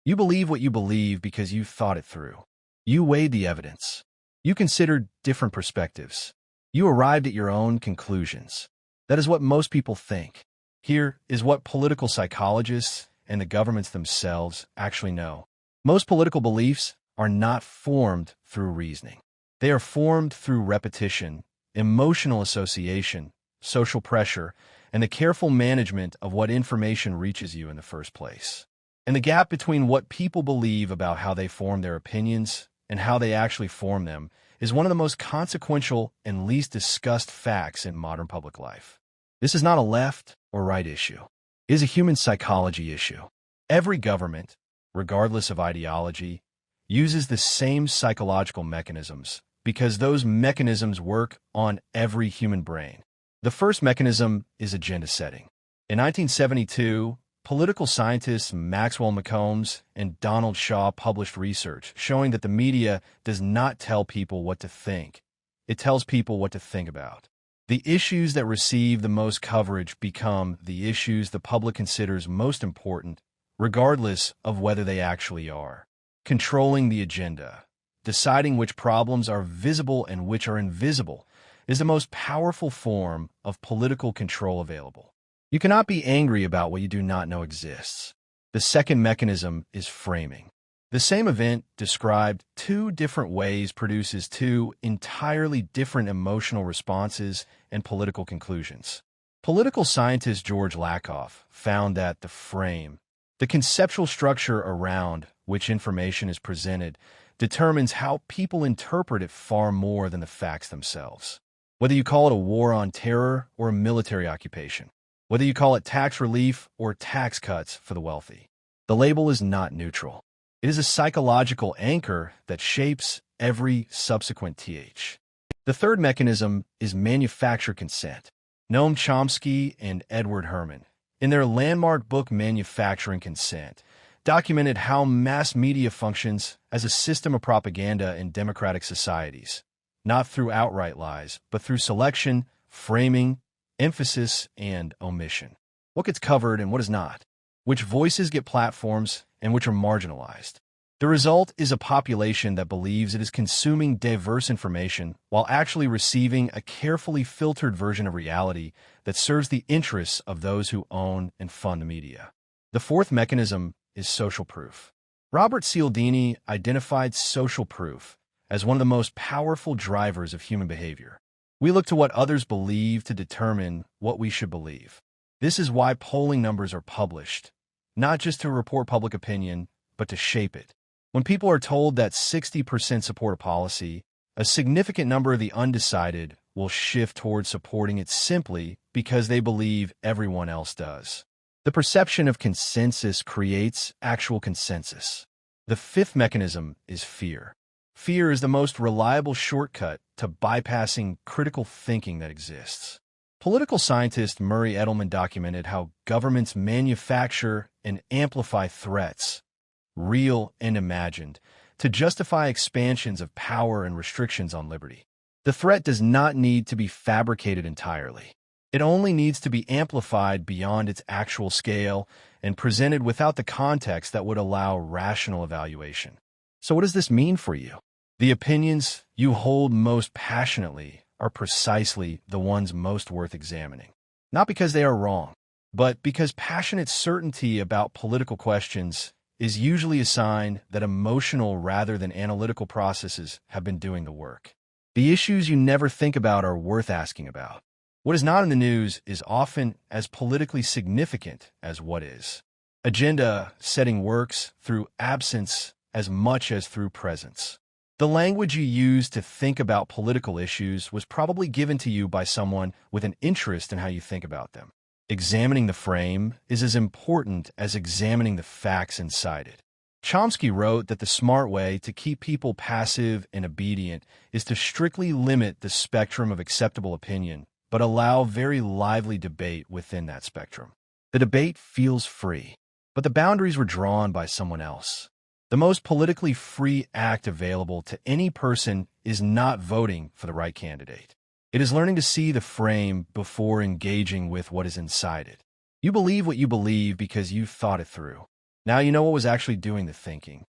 You believe what you believe because you thought it through. You weighed the evidence. You considered different perspectives. You arrived at your own conclusions. That is what most people think. Here is what political psychologists and the governments themselves actually know. Most political beliefs are not formed through reasoning. They are formed through repetition, emotional association, social pressure, and the careful management of what information reaches you in the first place. And the gap between what people believe about how they form their opinions and how they actually form them is one of the most consequential and least discussed facts in modern public life. This is not a left or right issue. It is a human psychology issue. Every government, regardless of ideology, uses the same psychological mechanisms because those mechanisms work on every human brain. The first mechanism is agenda setting. In 1972, political scientists Maxwell, McCombs, and Donald Shaw published research showing that the media does not tell people what to think. It tells people what to think about. The issues that receive the most coverage become the issues the public considers most important, regardless of whether they actually are. Controlling the agenda, deciding which problems are visible and which are invisible, is the most powerful form of political control available. You cannot be angry about what you do not know exists. The second mechanism is framing. The same event described two different ways produces two entirely different emotional responses and political conclusions. Political scientist George Lakoff found that the frame, the conceptual structure around which information is presented, determines how people interpret it far more than the facts themselves. Whether you call it a war on terror or a military occupation, whether you call it tax relief or tax cuts for the wealthy, the label is not neutral. It is a psychological anchor that shapes every subsequent TH. The third mechanism is manufactured consent. Noam Chomsky and Edward Herman, in their landmark book Manufacturing Consent, documented how mass media functions as a system of propaganda in democratic societies, not through outright lies, but through selection, framing, emphasis, and omission. What gets covered and what is not. Which voices get platforms and which are marginalized. The result is a population that believes it is consuming diverse information while actually receiving a carefully filtered version of reality that serves the interests of those who own and fund the media. The fourth mechanism is social proof. Robert Cialdini identified social proof as one of the most powerful drivers of human behavior. We look to what others believe to determine what we should believe. This is why polling numbers are published, not just to report public opinion, but to shape it. When people are told that 60% support a policy, a significant number of the undecided will shift towards supporting it simply because they believe everyone else does. The perception of consensus creates actual consensus. The fifth mechanism is fear. Fear is the most reliable shortcut to bypassing critical thinking that exists. Political scientist Murray Edelman documented how governments manufacture and amplify threats, real and imagined, to justify expansions of power and restrictions on liberty. The threat does not need to be fabricated entirely. It only needs to be amplified beyond its actual scale and presented without the context that would allow rational evaluation. So what does this mean for you? The opinions you hold most passionately are precisely the ones most worth examining. Not because they are wrong, but because passionate certainty about political questions is usually a sign that emotional rather than analytical processes have been doing the work. The issues you never think about are worth asking about. What is not in the news is often as politically significant as what is. Agenda setting works through absence as much as through presence. The language you use to think about political issues was probably given to you by someone with an interest in how you think about them. Examining the frame is as important as examining the facts inside it. Chomsky wrote that the smart way to keep people passive and obedient is to strictly limit the spectrum of acceptable opinion, but allow very lively debate within that spectrum. The debate feels free, but the boundaries were drawn by someone else. The most politically free act available to any person is not voting for the right candidate. It is learning to see the frame before engaging with what is inside it. You believe what you believe because you thought it through. Now you know what was actually doing the thinking.